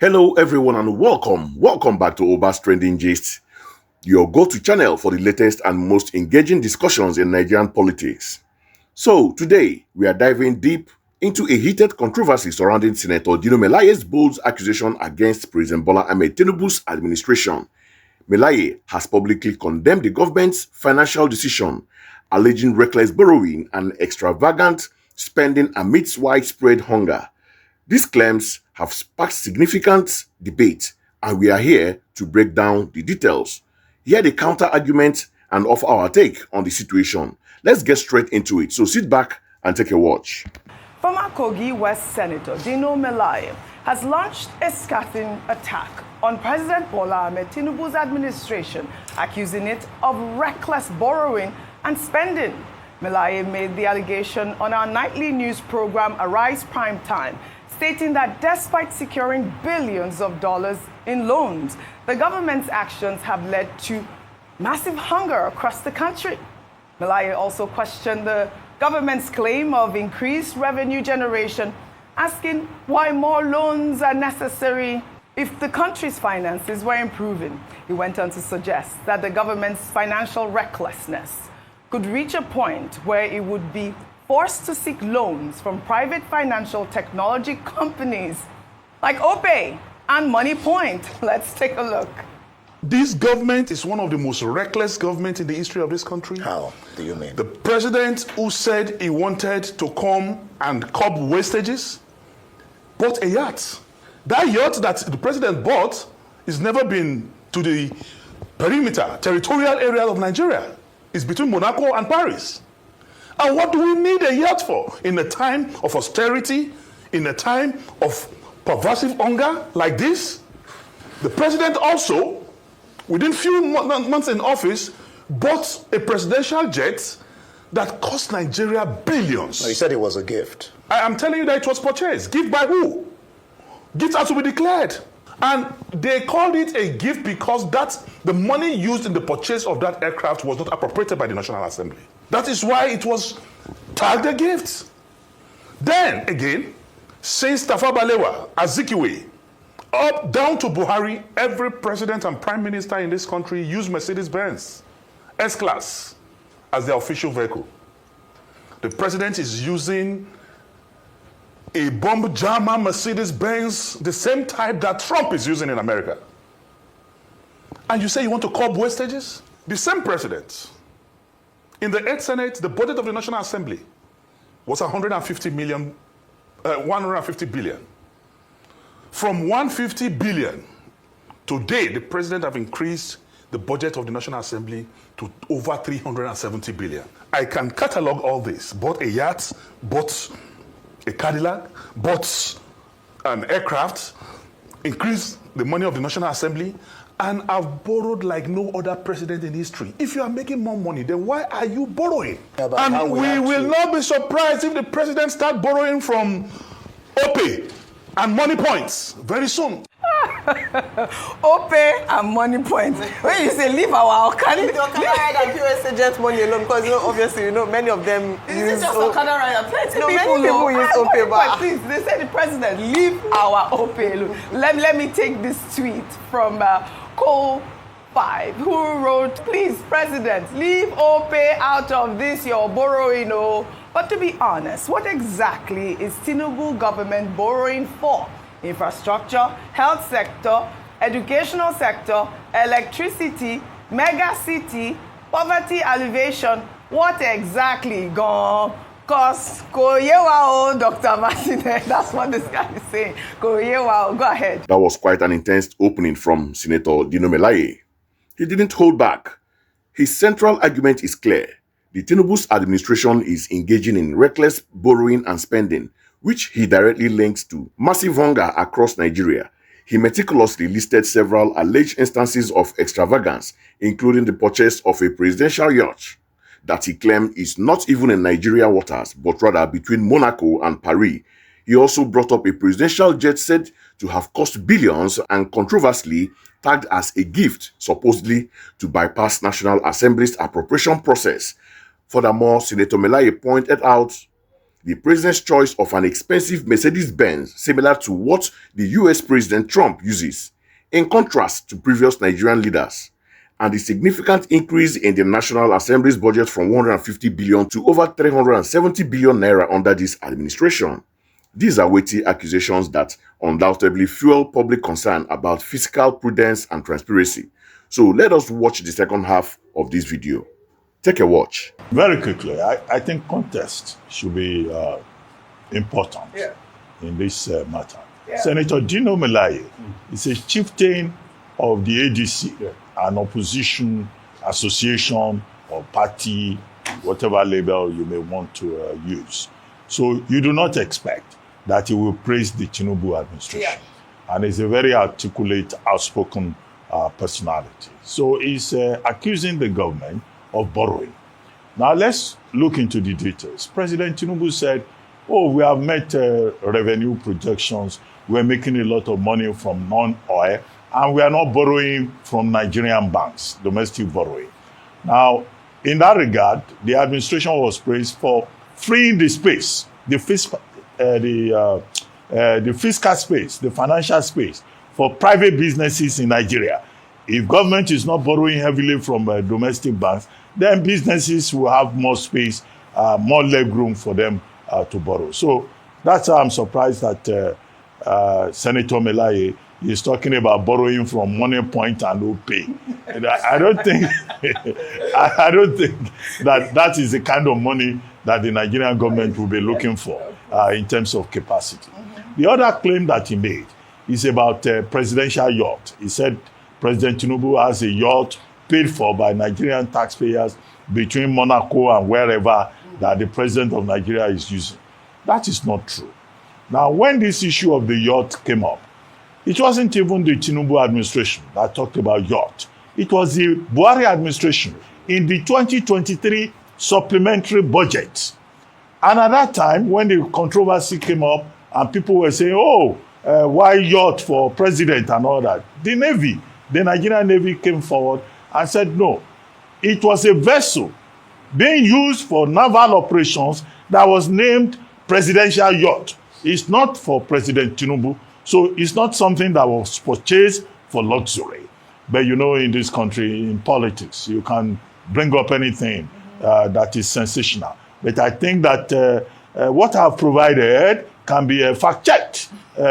Hello everyone and welcome back to Oba's Trending Gist, your go-to channel for the latest and most engaging discussions in Nigerian politics. So today we are diving deep into a heated controversy surrounding Senator Dino Melaye's bold accusation against President Bola Ahmed Tinubu's administration. Melaye has publicly condemned the government's financial decision, alleging reckless borrowing and extravagant spending amidst widespread hunger. These claims have sparked significant debate, and we are here to break down the details, hear the counter-arguments, and offer our take on the situation. Let's get straight into it, so sit back and take a watch. Former Kogi West Senator Dino Melaye has launched a scathing attack on President Bola Ahmed Tinubu's administration, accusing it of reckless borrowing and spending. Melaye made the allegation on our nightly news program Arise Prime Time, stating that despite securing billions of dollars in loans, the government's actions have led to massive hunger across the country. Melaye also questioned the government's claim of increased revenue generation, asking why more loans are necessary if the country's finances were improving. He went on to suggest that the government's financial recklessness could reach a point where it would be forced to seek loans from private financial technology companies like Opay and Money Point. Let's take a look. This government is one of the most reckless governments in the history of this country. How do you mean? The president who said he wanted to come and curb wastages bought a yacht. That yacht that the president bought has never been to the perimeter, territorial area of Nigeria. It's between Monaco and Paris. And what do we need a yacht for? In a time of austerity, in a time of pervasive hunger like this? The president also, within few months in office, bought a presidential jet that cost Nigeria billions. No, he said it was a gift. I am telling you that it was purchased. Gift by who? Gift has to be declared. And they called it a gift because the money used in the purchase of that aircraft was not appropriated by the National Assembly. That is why it was tagged a gift. Then again, since Tafawa Balewa, Azikiwe, up down to Buhari, every president and prime minister in this country used Mercedes-Benz S-Class as their official vehicle. The president is using a bomb jammer Mercedes-Benz, the same type that Trump is using in America. And you say you want to curb wastages? The same president. In the 8th Senate, the budget of the National Assembly was 150 billion. From 150 billion, today the president have increased the budget of the National Assembly to over 370 billion. I can catalog all this. Bought a yacht, bought a Cadillac, bought an aircraft, increased the money of the National Assembly, and I've borrowed like no other president in history. If you are making more money, then why are you borrowing? Yeah, and we will not be surprised if the president starts borrowing from Opay and Money Points very soon. Opay and Money Point. When you say leave our Okada, Okada ride and POS agent money alone, because obviously many of them use just Okada ride. Plenty many people use Opay, but please, they say the president leave our Opay alone. Let me take this tweet from Cole 5, who wrote, "Please, President, leave Opay out of this, your borrowing." Oh. But to be honest, what exactly is Tinubu government borrowing for? Infrastructure, health sector, educational sector, electricity, mega city, poverty alleviation. What exactly gone? Cause Koyewa, Dr. Martinez, that's what this guy is saying. Koyewa, go ahead. That was quite an intense opening from Senator Dino Melaye. He didn't hold back. His central argument is clear. The Tinubu's administration is engaging in reckless borrowing and spending, which he directly links to massive hunger across Nigeria. He meticulously listed several alleged instances of extravagance, including the purchase of a presidential yacht that he claimed is not even in Nigeria waters, but rather between Monaco and Paris. He also brought up a presidential jet said to have cost billions and controversially tagged as a gift, supposedly to bypass National Assembly's appropriation process. Furthermore, Senator Melaye pointed out the president's choice of an expensive Mercedes-Benz similar to what the US President Trump uses, in contrast to previous Nigerian leaders, and the significant increase in the National Assembly's budget from 150 billion to over 370 billion naira under this administration. These are weighty accusations that undoubtedly fuel public concern about fiscal prudence and transparency. So let us watch the second half of this video. Take a watch. Very quickly, I think context should be important in this matter. Senator Dino Melaye is a chieftain of the ADC, an opposition association or party, whatever label you may want to use. So you do not expect that he will praise the Tinubu administration. And he's a very articulate, outspoken personality. So he's accusing the government of borrowing. Now let's look into the details. President Tinubu said, oh, we have met revenue projections. We're making a lot of money from non-oil, and we are not borrowing from Nigerian banks, domestic borrowing. Now, in that regard, the administration was praised for freeing the space, the fiscal space, the financial space for private businesses in Nigeria. If government is not borrowing heavily from domestic banks, then businesses will have more space, more leg room for them to borrow. So that's how I'm surprised that Senator Melaye is talking about borrowing from Money Point and OPay. And I don't think I don't think that is the kind of money that the Nigerian government will be looking for in terms of capacity. The other claim that he made is about presidential yacht. He said President Tinubu has a yacht paid for by Nigerian taxpayers between Monaco and wherever that the president of Nigeria is using. That is not true. Now, when this issue of the yacht came up, it wasn't even the Tinubu administration that talked about yacht. It was the Buhari administration in the 2023 supplementary budget. And at that time, when the controversy came up and people were saying, oh, why yacht for president and all that, the Navy, the Nigerian Navy came forward and said, no, it was a vessel being used for naval operations that was named presidential yacht. It's not for President Tinubu, so it's not something that was purchased for luxury. But you know, in this country, in politics, you can bring up anything that is sensational. But I think that what I've provided can be fact-checked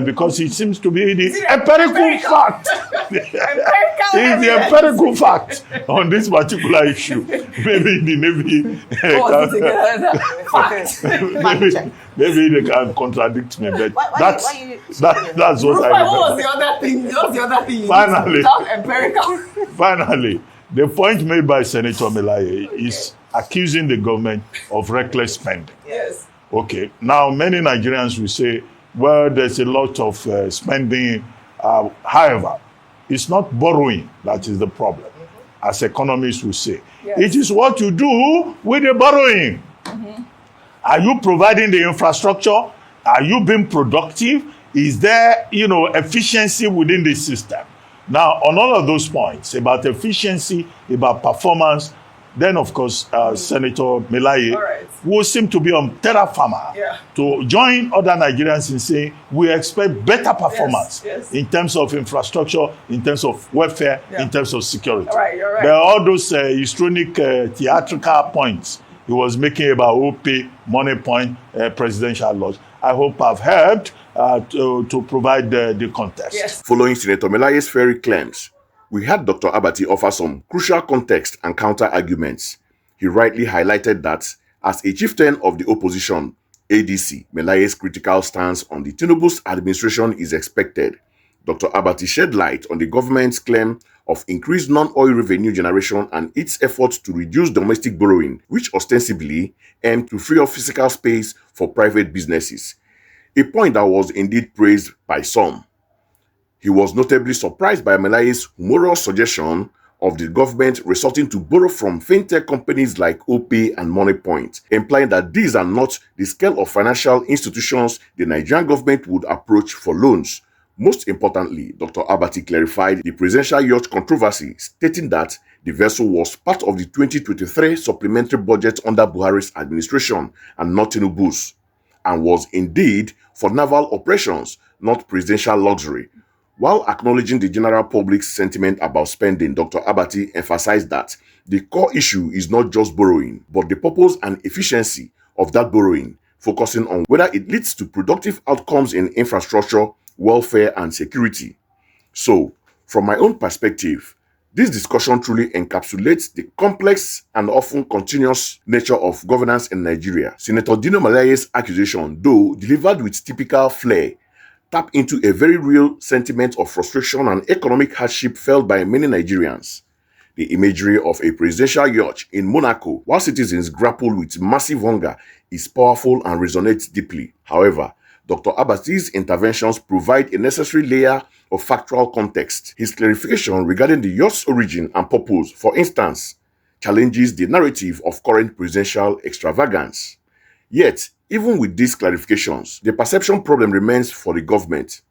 because it seems to be the empirical fact. It's the empirical fact on this particular issue. Maybe the Navy maybe they can contradict me, but that's what I remember. What was the other thing? What's the other thing? Finally, empirical. Finally, the point made by Senator Melaye is accusing the government of reckless spending. Yes. Okay, now many Nigerians will say, well, there's a lot of spending. However, it's not borrowing that is the problem, as economists will say. Yes. It is what you do with the borrowing. Are you providing the infrastructure? Are you being productive? Is there, efficiency within the system? Now, on all of those points, about efficiency, about performance, then, of course, Senator Melaye will seem to be on terra firma to join other Nigerians in saying we expect better performance in terms of infrastructure, in terms of welfare, in terms of security. There are all those histrionic theatrical points he was making about OPay, Money Point, presidential laws. I hope I've helped to provide the context. Following Senator Melaye's fairy claims, we had Dr. Abati offer some crucial context and counter-arguments. He rightly highlighted that, as a chieftain of the opposition, ADC, Melaye's critical stance on the Tinubu's administration is expected. Dr. Abati shed light on the government's claim of increased non-oil revenue generation and its efforts to reduce domestic borrowing, which ostensibly aimed to free up fiscal space for private businesses, a point that was indeed praised by some. He was notably surprised by Melaye's humorous suggestion of the government resorting to borrow from fintech companies like OPay and MoneyPoint, implying that these are not the scale of financial institutions the Nigerian government would approach for loans. Most importantly, Dr. Abati clarified the presidential yacht controversy, stating that the vessel was part of the 2023 supplementary budget under Buhari's administration and not Tinubu's. and was indeed for naval operations, not presidential luxury. While acknowledging the general public's sentiment about spending, Dr. Abati emphasized that the core issue is not just borrowing, but the purpose and efficiency of that borrowing, focusing on whether it leads to productive outcomes in infrastructure, welfare, and security. So, from my own perspective, this discussion truly encapsulates the complex and often continuous nature of governance in Nigeria. Senator Dino Melaye's accusation, though delivered with typical flair, tap into a very real sentiment of frustration and economic hardship felt by many Nigerians. The imagery of a presidential yacht in Monaco while citizens grapple with massive hunger is powerful and resonates deeply. However, Dr. Abati's interventions provide a necessary layer of factual context. His clarification regarding the yacht's origin and purpose, for instance, challenges the narrative of current presidential extravagance. Yet, even with these clarifications, the perception problem remains for the government.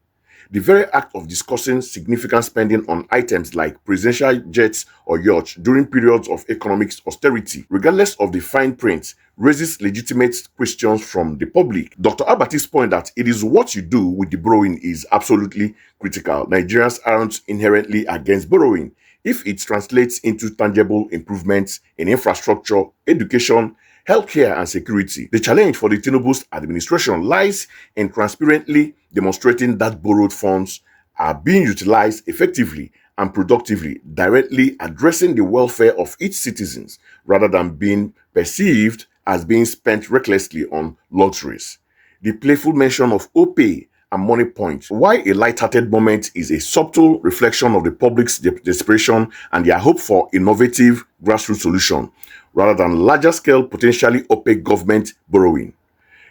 The very act of discussing significant spending on items like presidential jets or yachts during periods of economic austerity, regardless of the fine print, raises legitimate questions from the public. Dr. Abati's point that it is what you do with the borrowing is absolutely critical. Nigerians aren't inherently against borrowing if it translates into tangible improvements in infrastructure, education, healthcare, and security. The challenge for the Tinubu's administration lies in transparently demonstrating that borrowed funds are being utilized effectively and productively, directly addressing the welfare of its citizens rather than being perceived as being spent recklessly on luxuries. The playful mention of OPay and money points, why a light-hearted moment, is a subtle reflection of the public's desperation and their hope for innovative grassroots solution, rather than larger-scale, potentially opaque government borrowing.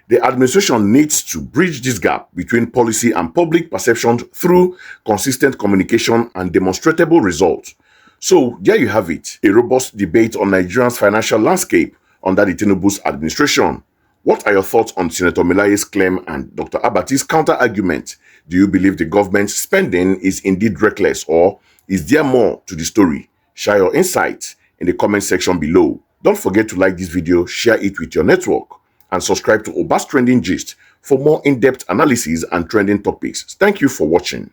The administration needs to bridge this gap between policy and public perception through consistent communication and demonstrable results. So, there you have it, a robust debate on Nigeria's financial landscape under the Tinubu's administration. What are your thoughts on Senator Melaye's claim and Dr. Abati's counter-argument? Do you believe the government's spending is indeed reckless, or is there more to the story? Share your insights in the comment section below. Don't forget to like this video, share it with your network, and subscribe to Obas Trending Gist for more in-depth analysis and trending topics. Thank you for watching.